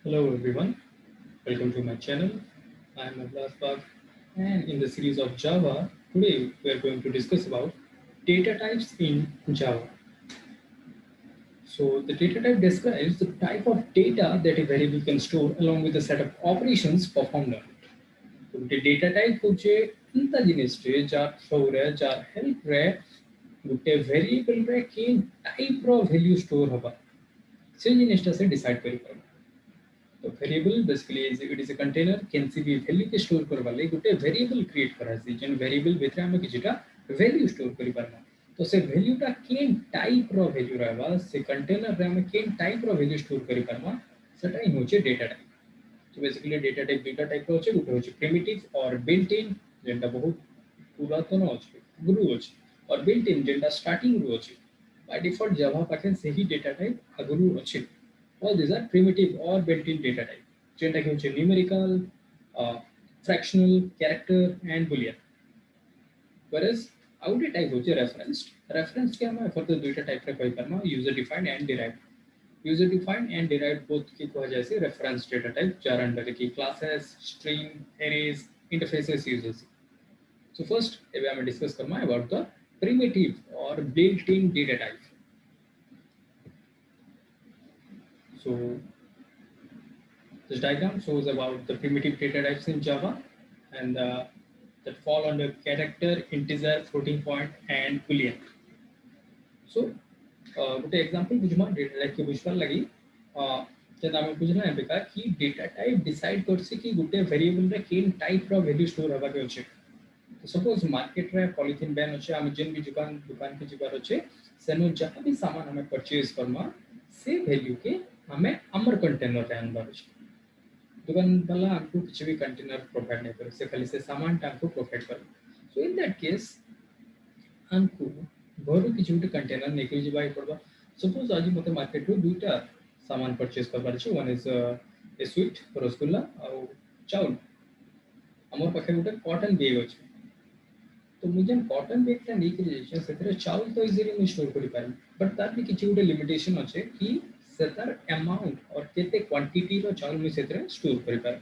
Hello everyone, welcome to my channel. I am Ablas Bag, and in the series of Java, today we are going to discuss about data types in Java. So the data type describes the type of data that a variable can store along with a set of operations performed on it. So the data type होचे अंता जिनिस रे jar through रे jar help रे गुटे variable रे केन type रो value store हबा से जिनिस टा से decide करी पारबा. तो variable basically it is a container केनसी भी वैल्यू के स्टोर करबा ले गुटे वेरिएबल क्रिएट करासी जेन वेरिएबल भितर हम किछटा वैल्यू स्टोर करि पारबा. तो से वैल्यूटा केन टाइप रो वैल्यू रहबा से कंटेनर रे हम केन टाइप रो वैल्यू स्टोर करि पारबा सेटा ही होचे डेटा टाइप. तो बेसिकली डेटा टाइप दुटा टाइप रो होचे गुटे होचे प्रिमिटिव और बिल्ट इन जेंटा बहुत पुरातन होचे गुरु होचे और बिल्ट इन जेंटा स्टार्टिंग रो होचे. बाय डिफॉल्ट जावा पाखे से ही डेटा टाइप अगुरु होचे. All these are primitive or built-in data type. जेंटा कि होचे numerical, fractional, character and boolean. Whereas outer type होचे referenced. Referenced क्या हमें फर्दर दुईटा टाइप रे कोई करना user defined and derived. User defined and derived both की को जैसे reference data type jar under की classes, string, arrays, interfaces uses. So first एबे हमें discuss करना about the primitive or built-in data type. So this diagram shows about the primitive data types in Java and that fall under character, integer, floating point, and boolean. So, ଗୋଟେ example बुझमा data type के बुझवार लगी जेना हमें बुझना है बेका कि data type decide करसे कि ଗୋଟେ variable रे केन type रो value store हवा के होचे. तो suppose market रे polythene ban होचे हम जिन भी दुकान के जुगार होचे सेनो जहाँ भी सामान हमें purchase करना से value के हमें अमर container रे अंदर होचे. दुकान वाला हमको कुछ भी कंटेनर प्रोवाइड नहीं करे से खाली से सामान हमको प्रोवाइड करे. सो इन दैट केस हमको घर किछ गुटे कंटेनर नेके जिबाई पड़बा. सपोज आज मते मार्केट रो दुटा सामान परचेस करबार छै. One is a sweet rasgulla और चाउल. हमर पाखे गुटे कॉटन बैग अछि. तो मुझे कॉटन बैग ता नेके जे सेतरे चाउल तो इजीली मैं स्टोर करि पारि बट तार भी किछ गुटे लिमिटेशन अछि कि सेतार अमाउंट और केते क्वांटिटी रो चाउल में सेतरे स्टोर करि पार.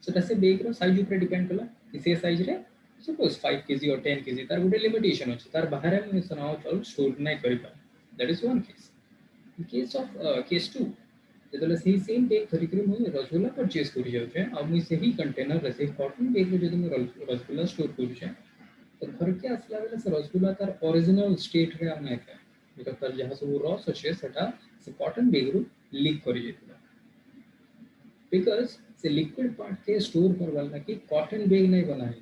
सेटा से बैग रो साइज ऊपर डिपेंड कला कि से साइज रे सपोज 5 केजी और 10 केजी तार गुटे लिमिटेशन अछि. तार बाहर में सनाओ चाउल स्टोर नै करि पार. That is one case. In case of case 2 जेतले सही सेम बैग धरि करी मुई रसगुल्ला परचेस करि जाउ छै आ मुई सही कंटेनर रे से कॉटन बैग में जदि मुई रसगुल्ला स्टोर करू छै तो घर के आसला बेले से रसगुल्ला तार ओरिजिनल स्टेट रे हम नै खाए बिकॉज़ तार जहां सब रस अछि सेटा से कॉटन बैग रू लीक करि जेतला. बिकॉज़ से लिक्विड पार्ट के स्टोर करवाल ना कि कॉटन बैग नै बनाए.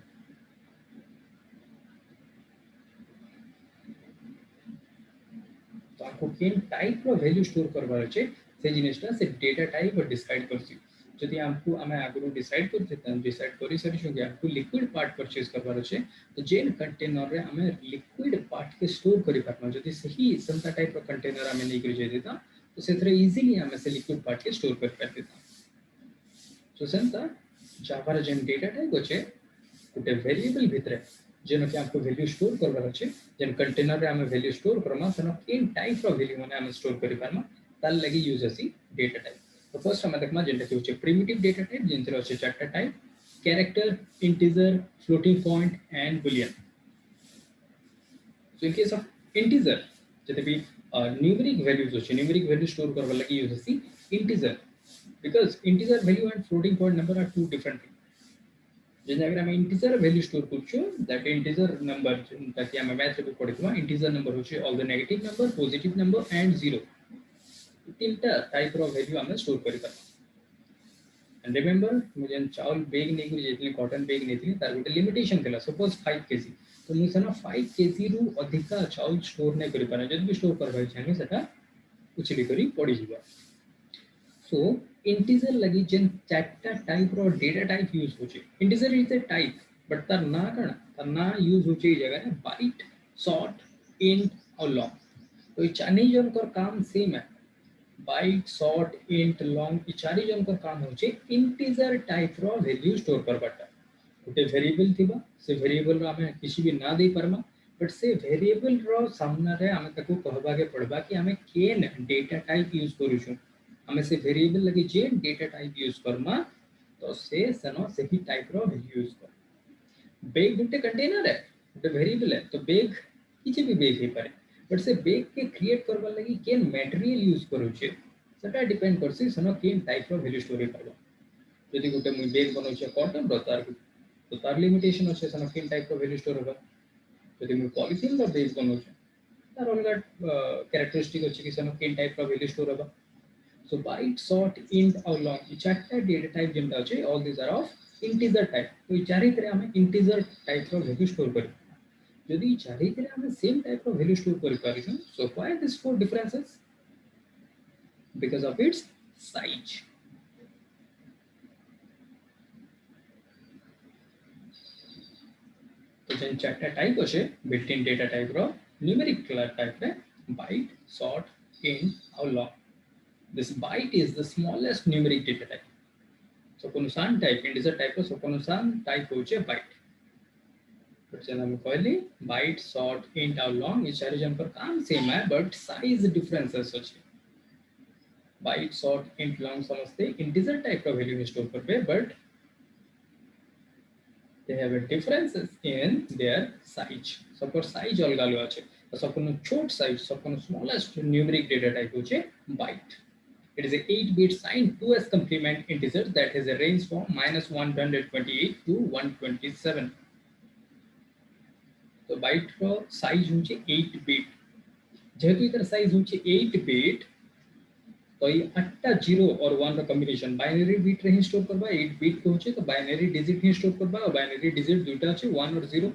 तो आपको केन टाइप रो वैल्यू स्टोर करवार छै से जिनिसटा से डेटा टाइप और डिसाइड करसी. जदि हमको हमें आगु डिसाइड कर देता डिसाइड करि सरी छु कि हमको लिक्विड पार्ट परचेस करवार छै तो जेन कंटेनर रे हमें लिक्विड पार्ट के स्टोर करि पारना जदि सही संता टाइप रो कंटेनर हमें नै करि जे देता तो सेथरे इजीली हमें से लिक्विड पार्ट के स्टोर कर पार देता. तो संता जावा रे जेन डेटा टाइप अछि गुटे वेरिएबल भितरे जेन कि हमको वैल्यू स्टोर करवार अछि जेन कंटेनर रे हमें वैल्यू स्टोर करमा सेनो केन टाइप रो वैल्यू माने हमें स्टोर करि पारमा ताल लगी यूज अछि डेटा टाइप. तो फर्स्ट हमें देखमा जेंटा कि होचे प्रिमिटिव डेटा टाइप जेंतरे होचे चारटा type character, integer, floating point and boolean. So in case of integer जते भी न्यूमेरिक वैल्यूज होचे न्यूमेरिक वैल्यू स्टोर करवा लगी यूज अछि integer because integer value and floating point number are two different thing. जेन अगर हम इंटीजर वैल्यू स्टोर करछु दैट इंटीजर नंबर ताकि हम मैथ रे पढितबा इंटीजर नंबर होचे all the negative number positive number and zero. तीनटा टाइप रो वैल्यू हम स्टोर करि पार. एंड रिमेंबर मुझे चावल बैग नहीं करी जेतले कॉटन बैग नहीं थी तार गोटे लिमिटेशन थला सपोज 5 केजी तो मु सना 5 केजी रु अधिका चावल स्टोर नहीं करि पारे जद भी स्टोर करबा चाहे सेटा उछली करी पड़ी जीवा. सो इंटीजर लगी जेन चारटा टाइप रो डेटा टाइप यूज होचे. Integer is a type but तार ना कण तार ना यूज होचे जगह है बाइट, शॉर्ट, इंट और लॉन्ग. तो ये चारनी जन कर काम सेम है. बाइट, शॉर्ट, इंट, लॉन्ग ई चारि जन कर काम होचे इंटीजर टाइप रो वैल्यू स्टोर करबाटा. गोटे वेरिएबल थिबा से वेरिएबल रो हमें किसी भी ना दे परमा बट से वेरिएबल रो सामना रे हमें ताको कहबा के पड़बा कि हमें केन डेटा टाइप यूज करू छु. हमें से वेरिएबल लगे जे डेटा टाइप यूज करमा तो से सनो सही टाइप रो वैल्यू यूज कर बेग गुटे कंटेनर है गुटे वेरिएबल है तो बेग किछि भी बेग हे पारे बट से बेग के क्रिएट करबा लगी केन मटेरियल यूज करू छे सेटा डिपेंड करसी सनो केन टाइप रो वैल्यू स्टोर करबा यदि गुटे मुई बेग बनौ छे कॉटन रो तार लिमिटेशन अछि सनो केन टाइप रो वैल्यू स्टोर होबा यदि मुई पॉलिथीन रो बेग बनौ छे तार अलग कैरेक्टरिस्टिक अछि कि सनो केन टाइप रो वैल्यू स्टोर होबा so byte sort int और long ई चारटा डेटा टाइप जेंटा अछि all these are of integer type तो ई चारि तरह हमें integer टाइप रो वैल्यू स्टोर करी यदि ई चारि तरह हमें सेम टाइप रो वैल्यू स्टोर करि पारिछन so why this four differences because of its size तो जेन चारटा टाइप अछि built in data type रो numeric टाइप रे byte sort int और long this byte is the smallest numeric data type so konusan type integer type रो so konusan type होचे byte but जन हम कहली byte short int और long ये चारि जन पर काम सेम है but size differences अछि byte short int long समझते integer type का वैल्यू स्टोर करबे but they have a differences in their size suppose size अलग अलग अछि so कोनो छोट size so कोनो smallest numeric data type होचे byte it is a 8-bit signed 2s complement integer that has a range from -128 to 127 तो bite रो size होचे 8 bit जेहेतु इतर साइज होचे 8 बिट तो ये 8टा 0 और 1 रो कॉम्बिनेशन बाइनरी बिट रे स्टोर करबा 8 बिट के होचे तो बाइनरी डिजिट ही स्टोर करबा और बाइनरी डिजिट दुटा छै 1 और 0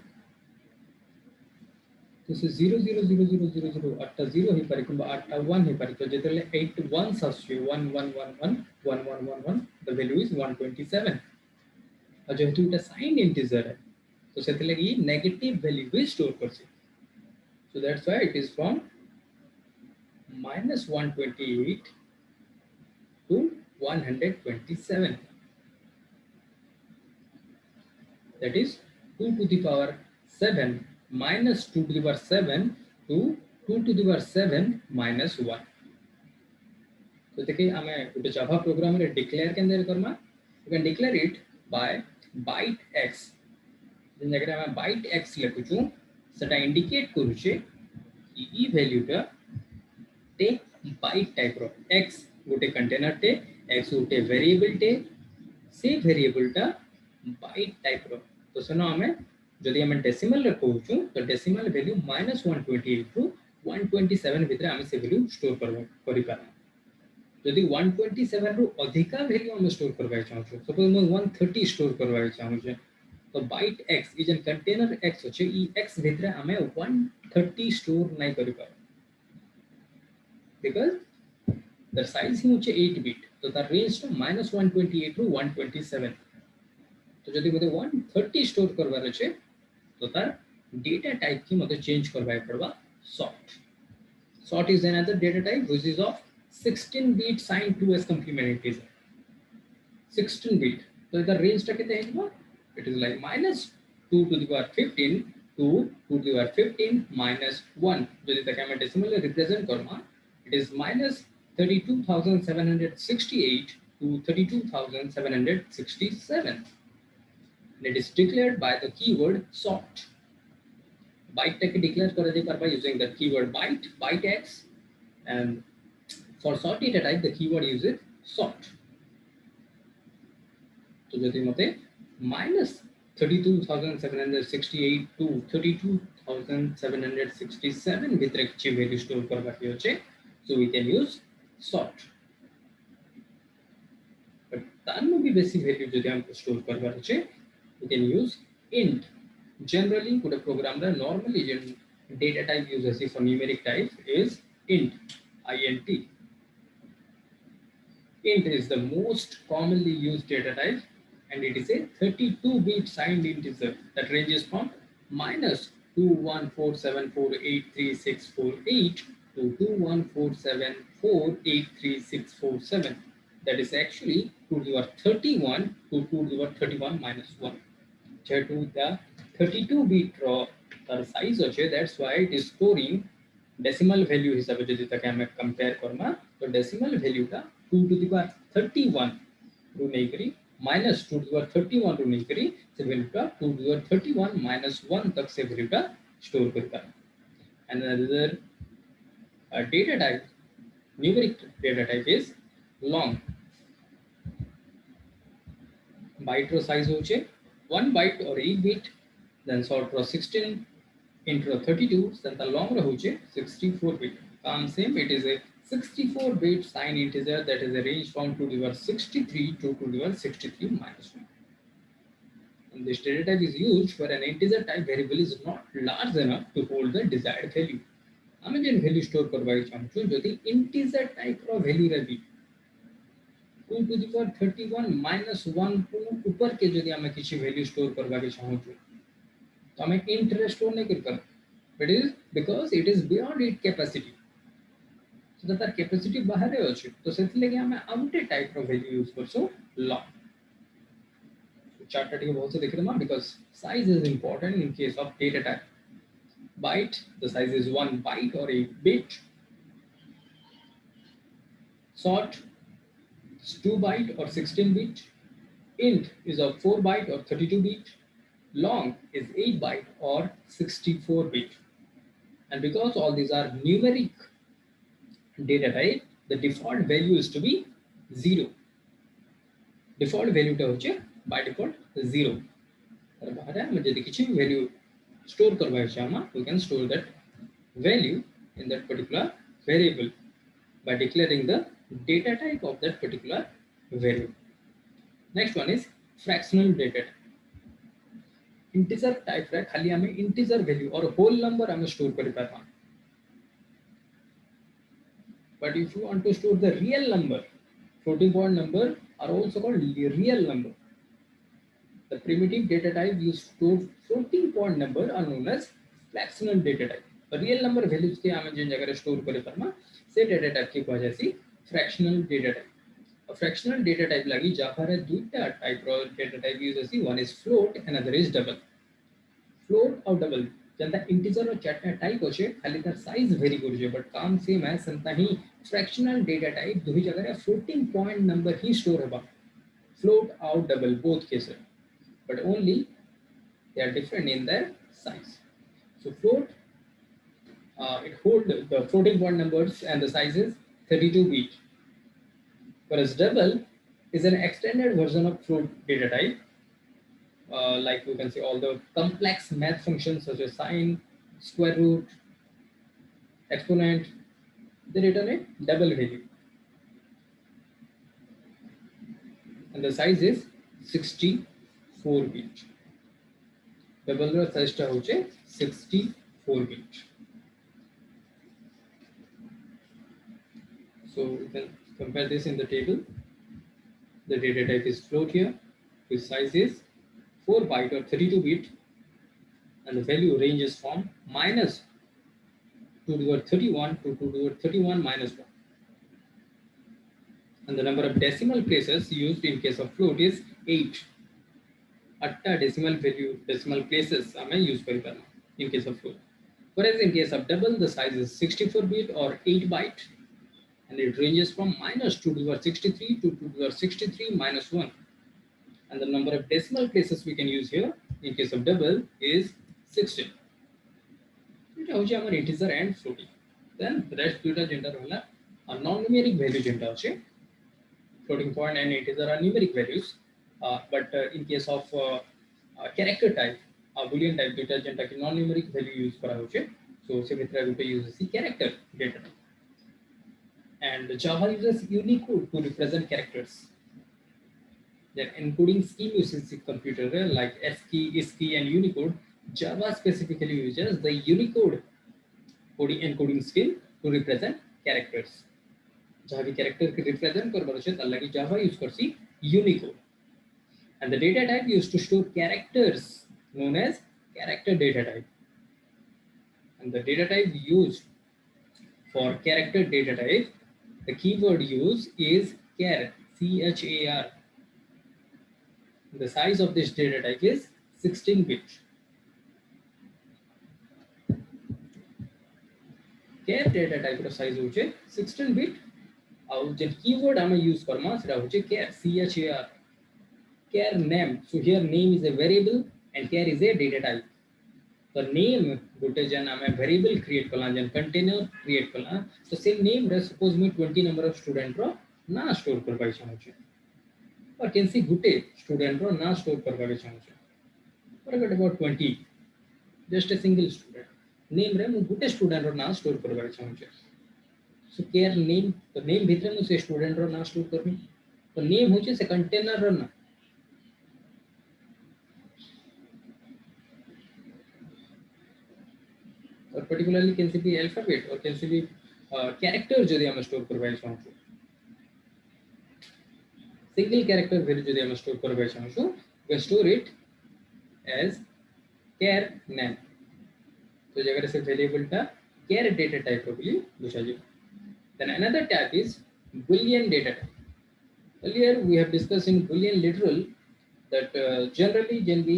तो से 0 0 0 0 0 0 8टा 0 ही पारे किबा 8टा 1 ही पारे तो जेतले 8 1 सस्यो 1 1 1 1 1 1 1 1 द वैल्यू इज 127 और जेहेतु इटा साइन इंटीजर है तो सेतले ई नेगेटिव वैल्यू भी store करसे so that's why it is from -128 to 127 that is 2 to the power 7 minus 2 to the power 7 to 2 to the power 7 minus 1 तो देखिए हमें गुटे जावा प्रोग्राम रे डिक्लेयर के अंदर करना you can declare it by byte x जिन जगह हमें byte x लिखुछु सेटा इंडिकेट करू छे कि ई वैल्यू टा टे byte टाइप रो x गोटे कंटेनर टे x गोटे वेरिएबल टे से वेरिएबल टा byte टाइप रो तो सनो हमें जदि हमें डेसिमल रे कहूछु तो डेसिमल वैल्यू -128 टू 127 भितर हमें से वैल्यू स्टोर करि पारा यदि 127 रु अधिका वैल्यू हम स्टोर करबा चाहू सपोज मैं 130 स्टोर करबा चाहू तो byte x is an container x होचे ई x भितर हमें 130 स्टोर नहीं करि पारा because the size ही होचे 8 बिट तो द रेंज टू -128 टू 127 तो जदि मते 130 स्टोर करबार छै तो तार डेटा टाइप की मते चेंज करबाय पड़बा sort is another data type which is of 16 bit signed 2s complement integer 16 bit तो इधर रेंज टा कितना है it is like -2 to the power 15 to 2 to the power 15 minus 1 जदि तक हमें डेसिमल रिप्रेजेंट करना it is -32,768 to 32,767 and it is declared by the keyword sort byte tag declare कर दे पर by using the keyword byte x and for sort data type the keyword uses sort तो जदि मते -32,768 to 32,767 भीतर किछि value store करबा के होचे so we can use sort but तानु भी बेसिक वैल्यू जदि हम स्टोर करबा होचे we can use int generally good program रा normally data type uses for numeric type is int int is the most commonly used data type and it is a 32-bit signed integer that ranges from -21474836648 to 21474836647 that is actually 2 to the power 31 to 2 to the power 31 minus 1 to the 32-bit raw size hoche that's why it is storing decimal value हिसाब से जदि तक हमें compare करना तो decimal value का 2 to the power 31 रू नहीं करी minus 2 to the power 31 रू नहीं करी से वैल्यू का 2 to the power 31 minus 1 तक से वैल्यू का स्टोर करता है. And another data type, numeric data type is long. Byte row size होचे 1 byte or 8 bit, then short row 16 into 32, then the long hoche 64 bit. Same, it is a 64 bit signed integer that is a range from 2 to the power 63 to 2 to the power 63 minus 1. And this data type is used where an integer type variable is not large enough to hold the desired value. आमे जेन value store करबाई चाहछु जदि integer type रो value रही 2 to the power 31 minus 1 को ऊपर के जदि आमे किछि वैल्यू स्टोर करबाके चाहछु तो हमें int रे स्टोर नहीं कर but it is because it is beyond its capacity, so that capacity बाहर अछि तो सेति लगे हमें आउटे टाइप रो value use करसो long. So chart टिके बहुत से देख रहे because size is important in case of data type. Byte, the size is 1 byte or 8 bit. Short is 2 byte or 16 bit. Int is of 4 byte or 32 bit. Long is 8 byte or 64 bit. And because all these are numeric data type, the default value is to be 0. Default value ta hoche by default 0. और बाहर है मुझे किसी value store करवाए चाहमा, we can store that value in that particular variable by declaring the data type of that particular value. Next one is fractional data type. Integer type रे खाली हमें integer value और whole number हमें store कर पाता. But if you want to store the real number, floating point number are also called real number. The primitive data type used to store floating point number are known as fractional data type. Real number values के हमें जिन जगह store करे परमा से data type की वजह से fractional data type. A fractional data type लगी जहाँ पर दूसरा type रो data type use ऐसी one is float, another is double. Float और double जनता integer और chat type होचे खाली तर size vary करूचे but काम same है संता ही fractional data type दो ही जगह रे floating point number ही store है बा float और double both cases but only they are different in their size. So float it hold the floating point numbers and the size is 32 bit, whereas double is an extended version of float data type. Like we can say all the complex math functions such as sine, square root, exponent, they return a double value. And the size is 64 bit. Double size ta hoche 64 bit. So we can compare this in the table. The data type is float here. Its size is 4 byte or 32 bit, and the value ranges from minus 2 to the power 31 to 2 to the power 31 minus 1. And the number of decimal places used in case of float is 8. 8 decimal places I may use in case of float. Whereas in case of double, the size is 64 bit or 8 byte, and it ranges from minus 2 to the power 63 to 2 to the power 63 minus 1. And the number of decimal places we can use here in case of double is 16. It is our integer and floating. Then the rest two gender are non-numeric value gender. Floating point and integer are numeric values. But in case of character type, Boolean type data gender ki non-numeric value use kara hoche. So Semitra Gupta uses the character data type. And Java uses Unicode to represent characters. Then encoding scheme uses the computer like ASCII, ISCII, and Unicode. Java specifically uses the Unicode encoding scheme to represent characters. Java character represent कर Java use करसी Unicode. And the data type used to store characters known as character data type. And the data type used for character data type, the keyword used is char, C-H-A-R. The size of this data type is 16 bit. Char data type size is 16 bit. आउ जे keyword हम use Karma सेटा होचे char char name. So here name is a variable and char is a data type. तो name गोटे जन आम variable create कला जन कंटेनर क्रिएट कला तो से नेम रे suppose me 20 number of student रो ना स्टोर कर पाई चाहू छी और कैंसी गुटे स्टूडेंट रो ना स्टोर कर पाई चाहू छी forget about 20 just a single student name रे मु गुटे स्टूडेंट रो ना स्टोर कर पाई चाहू छी सो केयर नेम तो नेम भीतर मु से स्टूडेंट रो ना स्टोर करनी तो नेम होचे से कंटेनर रो ना और पर्टिकुलरली कैन बी अल्फाबेट और कैन बी कैरेक्टर जदि हम स्टोर करबा चाहू सिंगल कैरेक्टर वैल्यू जदि हम स्टोर करबा चाहू we store it as char name तो जगह से वेरिएबल टा char data type रो बोली बुझा जे then another type is boolean data type earlier we have discussed in boolean literal that generally can be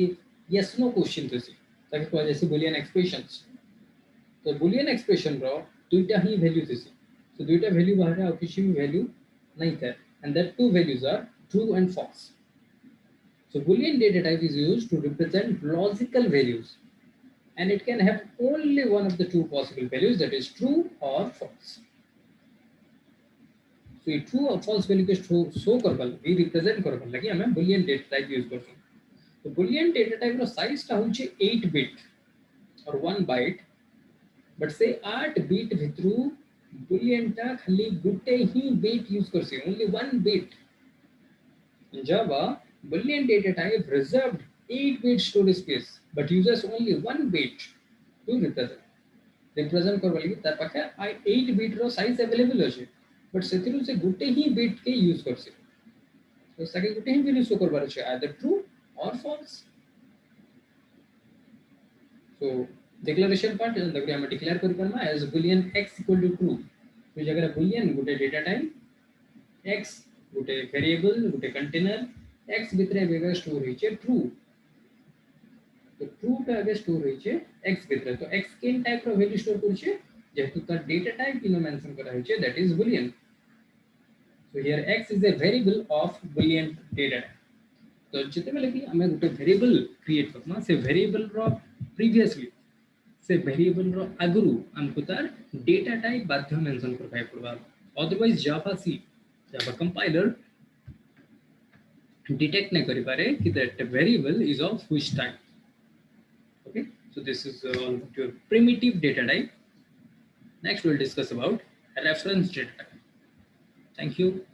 yes no question to see ताकि को जैसे boolean expressions तो boolean expression रो दुईटा ही value थी तो दुईटा वैल्यू बाहर है और किसी भी वैल्यू नहीं था and that two values are true and false. So boolean data type is used to represent logical values and it can have only one of the two possible values that is true or false. So ये true or false value के show Karbala we represent करबल लगी हमें boolean data type use करते हैं तो boolean data type रो size टा होचे 8 bit और 1 byte but से 8 bit भितरु boolean टा खाली गुटे ही bit use कर से only 1 bit. In Java, Boolean data type reserved 8-bit storage space, but uses only 1 bit to represent. Represent करवा लगी तार पाखे 8-bit रो size available होचे, but सेतिरु से गुटे ही bit के use कर से. तो सके गुटे ही value शो करवा रहे either true or false. So declaration part is लगे हमें declare करी करना as Boolean x equal to true. तो जगह Boolean गुटे data type x गुटे वेरिएबल गुटे कंटेनर x भितरे वेगा स्टोर होइचे ट्रू तो ट्रू टा आगे स्टोर होइचे x भितरे तो x केन टाइप रो वैल्यू स्टोर करछे जेतु का डेटा टाइप इनो मेंशन करा होइचे that is boolean so here x is a variable of boolean data तो जते बेले कि हमें गुटे वेरिएबल क्रिएट करना से वेरिएबल रो प्रीवियसली से वेरिएबल रो अगरु हमको तार डेटा टाइप बाध्य मेंशन करबाय पड़बा अदरवाइज जावा सी Java compiler detect नहीं करी पारे कि that variable is of which type. Okay, so this is your primitive data type. Next, we'll discuss about reference data type. Thank you.